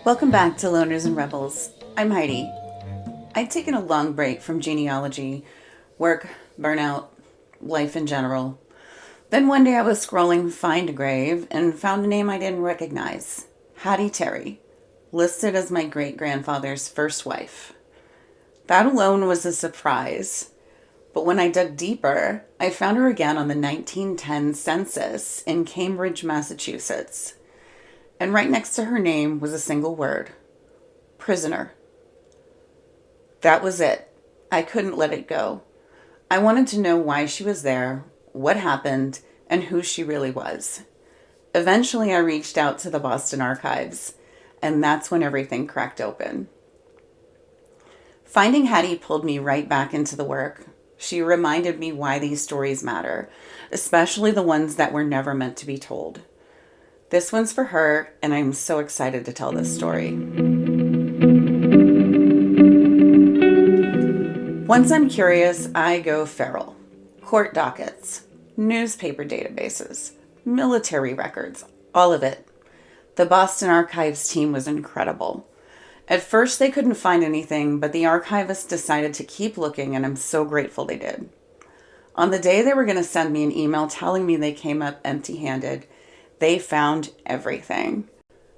Welcome back to Loners and Rebels. I'm Heidi. I'd taken a long break from genealogy, work, burnout, life in general. Then one day I was scrolling Find a Grave and found a name I didn't recognize. Hattie Terry, listed as my great-grandfather's first wife. That alone was a surprise. But when I dug deeper, I found her again on the 1910 census in Cambridge, Massachusetts. And right next to her name was a single word: prisoner. That was it. I couldn't let it go. I wanted to know why she was there, what happened, and who she really was. Eventually, I reached out to the Boston Archives, and that's when everything cracked open. Finding Hattie pulled me right back into the work. She reminded me why these stories matter, especially the ones that were never meant to be told. This one's for her, and I'm so excited to tell this story. Once I'm curious, I go feral. Court dockets, newspaper databases, military records, all of it. The Boston Archives team was incredible. At first, they couldn't find anything, but the archivists decided to keep looking, and I'm so grateful they did. On the day they were going to send me an email telling me they came up empty-handed, they found everything.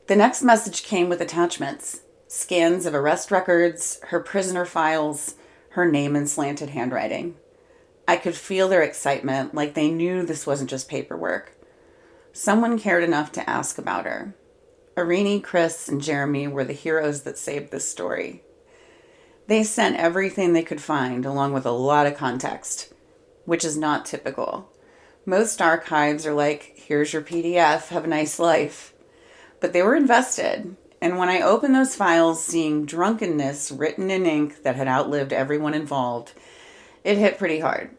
The next message came with attachments: scans of arrest records, her prisoner files, her name in slanted handwriting. I could feel their excitement, like they knew this wasn't just paperwork. Someone cared enough to ask about her. Irene, Chris, and Jeremy were the heroes that saved this story. They sent everything they could find, along with a lot of context, which is not typical. Most archives are like, here's your PDF, have a nice life. But they were invested, and when I opened those files, seeing drunkenness written in ink that had outlived everyone involved, it hit pretty hard.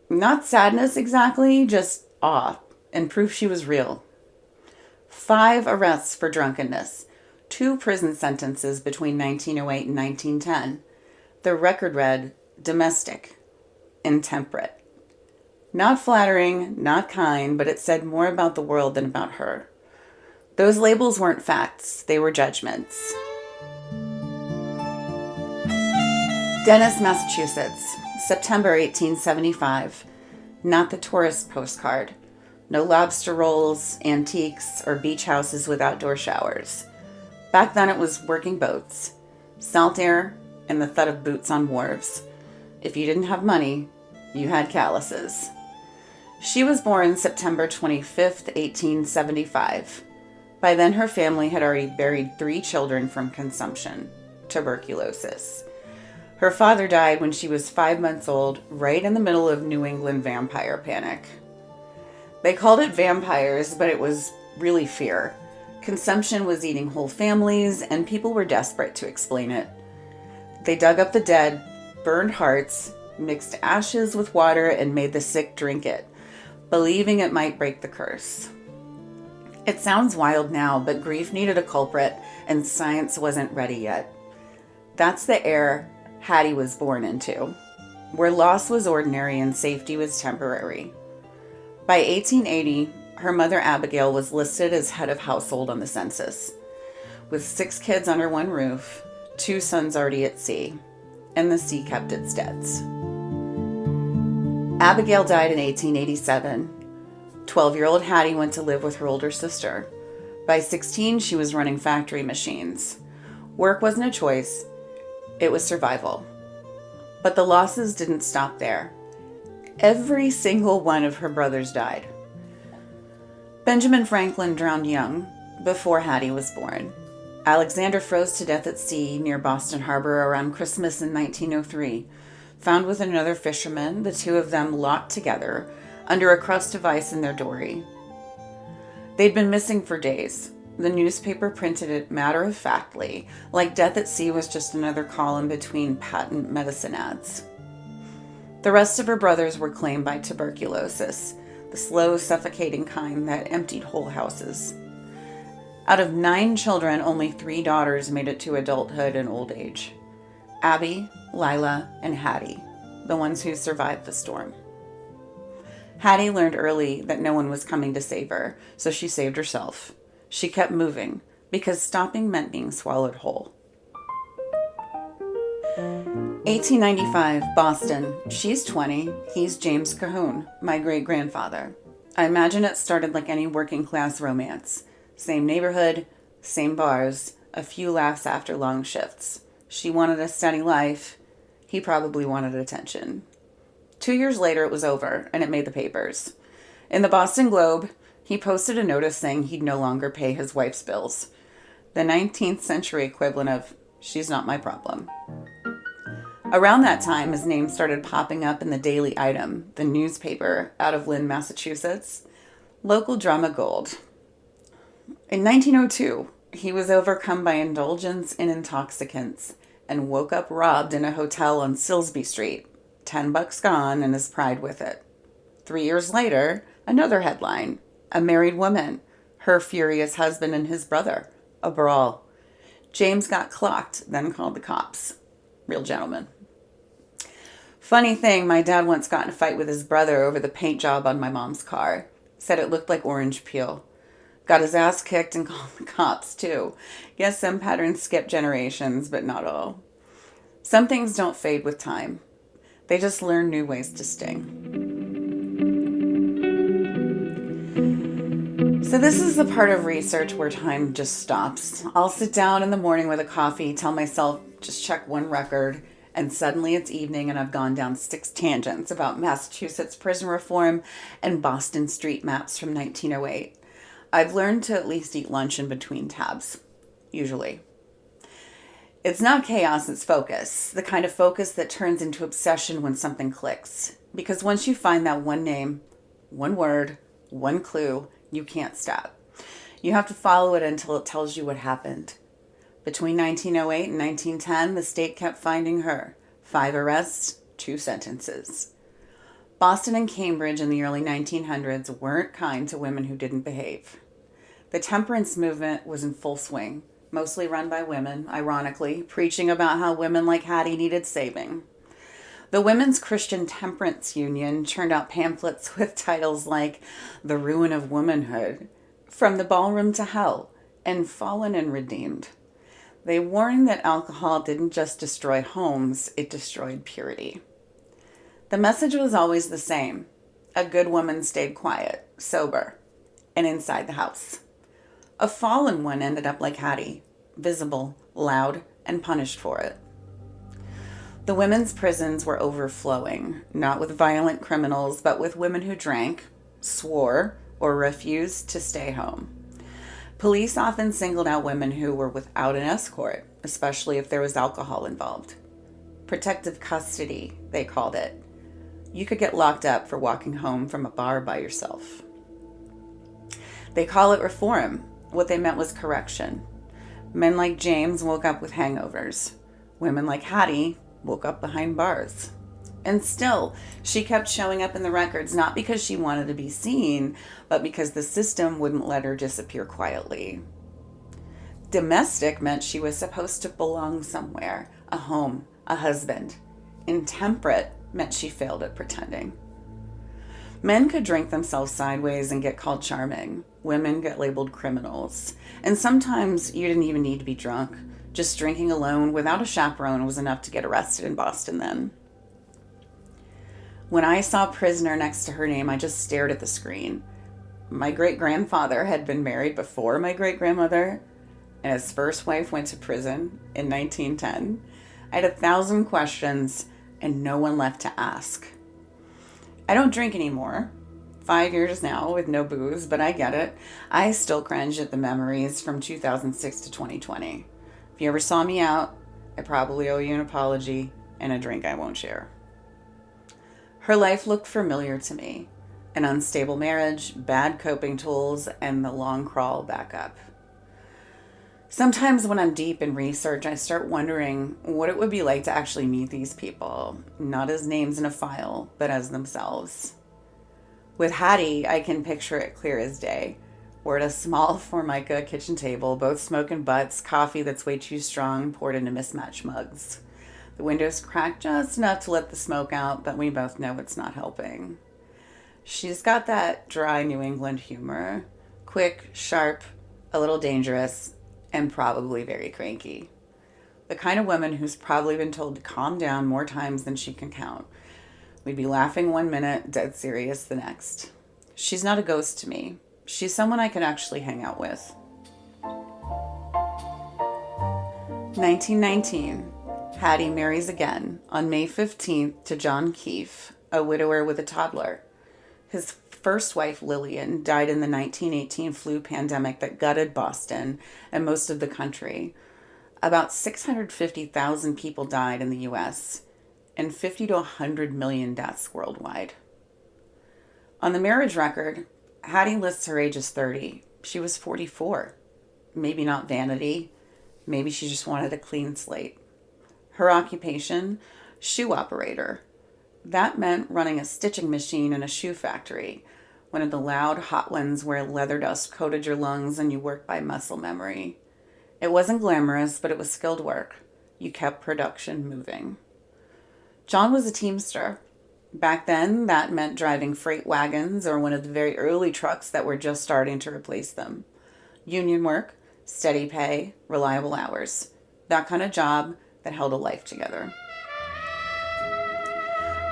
Not sadness exactly, just awe, and proof she was real. 5 arrests for drunkenness, 2 prison sentences between 1908 and 1910. The record read, domestic, intemperate. Not flattering, not kind, but it said more about the world than about her. Those labels weren't facts, they were judgments. Dennis, Massachusetts, September 1875. Not the tourist postcard. No lobster rolls, antiques, or beach houses with outdoor showers. Back then it was working boats, salt air, and the thud of boots on wharves. If you didn't have money, you had calluses. She was born September 25th, 1875. By then her family had already buried 3 children from consumption, tuberculosis. Her father died when she was 5 months old, right in the middle of New England vampire panic. They called it vampires, but it was really fear. Consumption was eating whole families, and people were desperate to explain it. They dug up the dead, burned hearts, mixed ashes with water, and made the sick drink it, believing it might break the curse. It sounds wild now, but grief needed a culprit, and science wasn't ready yet. That's the era Hattie was born into, where loss was ordinary and safety was temporary. By 1880, her mother Abigail was listed as head of household on the census, with 6 kids under one roof, 2 sons already at sea, and the sea kept its debts. Abigail died in 1887. 12-year-old Hattie went to live with her older sister. By 16, she was running factory machines. Work wasn't a choice, it was survival. But the losses didn't stop there. Every single one of her brothers died. Benjamin Franklin drowned young, before Hattie was born. Alexander froze to death at sea near Boston Harbor around Christmas in 1903. Found with another fisherman, the 2 of them locked together under a crust of ice in their dory. They'd been missing for days. The newspaper printed it matter-of-factly, like death at sea was just another column between patent medicine ads. The rest of her brothers were claimed by tuberculosis, the slow, suffocating kind that emptied whole houses. Out of 9 children, only 3 daughters made it to adulthood and old age. Abby, Lila, and Hattie, the ones who survived the storm. Hattie learned early that no one was coming to save her, so she saved herself. She kept moving, because stopping meant being swallowed whole. 1895, Boston. She's 20. He's James Cahoon, my great-grandfather. I imagine it started like any working-class romance. Same neighborhood, same bars, a few laughs after long shifts. She wanted a steady life. He probably wanted attention. 2 years later, it was over, and it made the papers. In the Boston Globe, he posted a notice saying he'd no longer pay his wife's bills. The 19th century equivalent of, she's not my problem. Around that time, his name started popping up in the Daily Item, the newspaper out of Lynn, Massachusetts. Local drama gold. In 1902, he was overcome by indulgence in intoxicants and woke up robbed in a hotel on Silsby Street. $10 gone and his pride with it. 3 years later, another headline. A married woman, her furious husband and his brother. A brawl. James got clocked, then called the cops. Real gentleman. Funny thing, my dad once got in a fight with his brother over the paint job on my mom's car. Said it looked like orange peel. Got his ass kicked and called the cops, too. Guess some patterns skip generations, but not all. Some things don't fade with time. They just learn new ways to sting. So this is the part of research where time just stops. I'll sit down in the morning with a coffee, tell myself, just check one record, and suddenly it's evening and I've gone down 6 tangents about Massachusetts prison reform and Boston street maps from 1908. I've learned to at least eat lunch in between tabs, usually. It's not chaos, it's focus. The kind of focus that turns into obsession when something clicks. Because once you find that one name, one word, one clue, you can't stop. You have to follow it until it tells you what happened. Between 1908 and 1910, the state kept finding her. 5 arrests, 2 sentences. Boston and Cambridge in the early 1900s weren't kind to women who didn't behave. The temperance movement was in full swing, mostly run by women, ironically, preaching about how women like Hattie needed saving. The Women's Christian Temperance Union churned out pamphlets with titles like The Ruin of Womanhood, From the Ballroom to Hell, and Fallen and Redeemed. They warned that alcohol didn't just destroy homes, it destroyed purity. The message was always the same. A good woman stayed quiet, sober, and inside the house. A fallen one ended up like Hattie, visible, loud, and punished for it. The women's prisons were overflowing, not with violent criminals, but with women who drank, swore, or refused to stay home. Police often singled out women who were without an escort, especially if there was alcohol involved. Protective custody, they called it. You could get locked up for walking home from a bar by yourself. They call it reform. What they meant was correction. Men like James woke up with hangovers. Women like Hattie woke up behind bars. And still, she kept showing up in the records not because she wanted to be seen, but because the system wouldn't let her disappear quietly. Domestic meant she was supposed to belong somewhere, a home, a husband. Intemperate meant she failed at pretending. Men could drink themselves sideways and get called charming. Women get labeled criminals. And sometimes you didn't even need to be drunk. Just drinking alone without a chaperone was enough to get arrested in Boston then. When I saw prisoner next to her name, I just stared at the screen. My great-grandfather had been married before my great-grandmother, and his first wife went to prison in 1910. I had 1,000 questions, and no one left to ask. I don't drink anymore. 5 years now with no booze, but I get it. I still cringe at the memories from 2006 to 2020. If you ever saw me out, I probably owe you an apology and a drink I won't share. Her life looked familiar to me. An unstable marriage, bad coping tools, and the long crawl back up. Sometimes when I'm deep in research, I start wondering what it would be like to actually meet these people, not as names in a file, but as themselves. With Hattie, I can picture it clear as day. We're at a small Formica kitchen table, both smoking butts, coffee that's way too strong poured into mismatched mugs. The windows cracked just enough to let the smoke out, but we both know it's not helping. She's got that dry New England humor. Quick, sharp, a little dangerous, and probably very cranky. The kind of woman who's probably been told to calm down more times than she can count. We'd be laughing one minute, dead serious the next. She's not a ghost to me. She's someone I could actually hang out with. 1919. Hattie marries again on May 15th to John Keefe, a widower with a toddler. His first wife, Lillian, died in the 1918 flu pandemic that gutted Boston and most of the country. About 650,000 people died in the US and 50 to 100 million deaths worldwide. On the marriage record, Hattie lists her age as 30. She was 44. Maybe not vanity. Maybe she just wanted a clean slate. Her occupation, shoe operator. That meant running a stitching machine in a shoe factory, one of the loud, hot ones where leather dust coated your lungs and you worked by muscle memory. It wasn't glamorous, but it was skilled work. You kept production moving. John was a teamster. Back then, that meant driving freight wagons or one of the very early trucks that were just starting to replace them. Union work, steady pay, reliable hours. That kind of job that held a life together.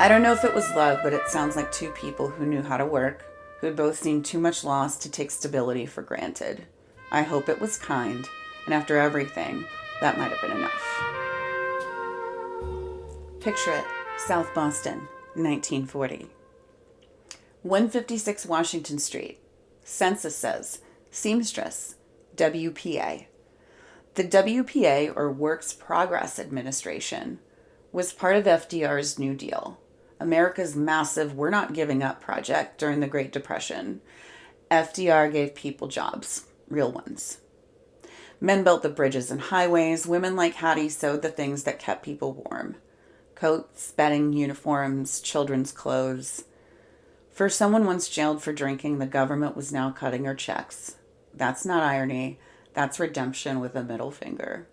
I don't know if it was love, but it sounds like two people who knew how to work, who had both seen too much loss to take stability for granted. I hope it was kind, and after everything, that might have been enough. Picture it, South Boston, 1940. 156 Washington Street. Census says, seamstress, WPA. The WPA, or Works Progress Administration, was part of FDR's New Deal, America's massive "we're not giving up" project during the Great Depression. FDR gave people jobs, real ones. Men built the bridges and highways. Women like Hattie sewed the things that kept people warm. Coats, bedding, uniforms, children's clothes. For someone once jailed for drinking, the government was now cutting her checks. That's not irony. That's redemption with a middle finger.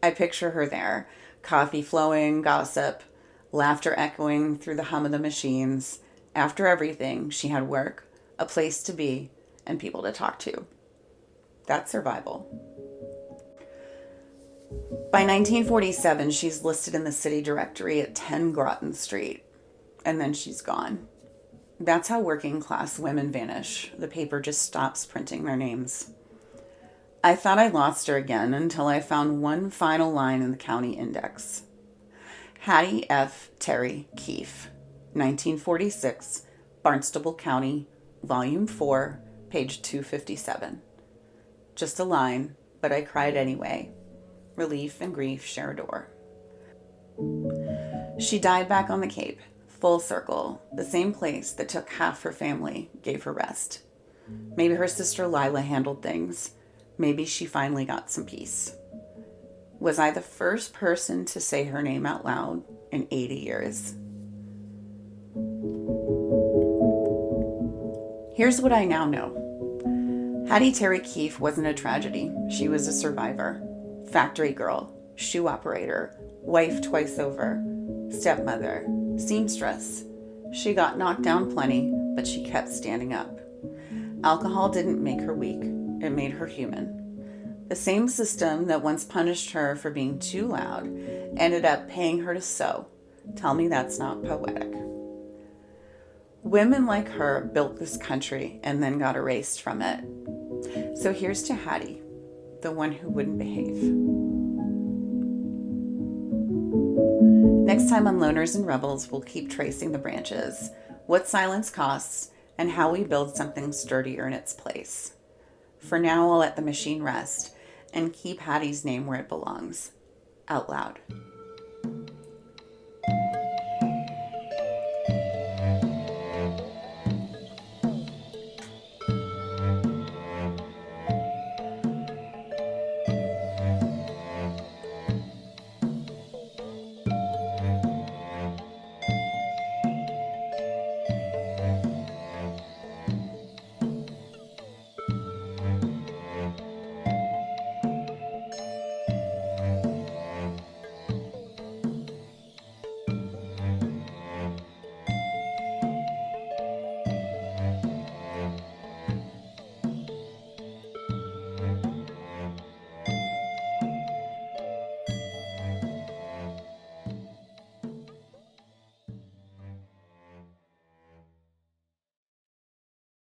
I picture her there, coffee flowing, gossip, laughter echoing through the hum of the machines. After everything, she had work, a place to be, and people to talk to. That's survival. By 1947, she's listed in the city directory at 10 Groton Street, and then she's gone. That's how working class women vanish. The paper just stops printing their names. I thought I lost her again until I found one final line in the county index. Hattie F. Terry Keefe, 1946, Barnstable County, Volume 4, page 257. Just a line, but I cried anyway. Relief and grief share a door. She died back on the Cape, full circle, the same place that took half her family, gave her rest. Maybe her sister Lila handled things. Maybe she finally got some peace. Was I the first person to say her name out loud in 80 years? Here's what I now know. Hattie Terry Keefe wasn't a tragedy. She was a survivor. Factory girl, shoe operator, wife twice over, stepmother, seamstress. She got knocked down plenty, but she kept standing up. Alcohol didn't make her weak. It made her human. The same system that once punished her for being too loud ended up paying her to sew. Tell me that's not poetic. Women like her built this country and then got erased from it. So here's to Hattie, the one who wouldn't behave. Next time on Loners and Rebels, we'll keep tracing the branches, what silence costs, and how we build something sturdier in its place. For now, I'll let the machine rest and keep Hattie's name where it belongs, out loud.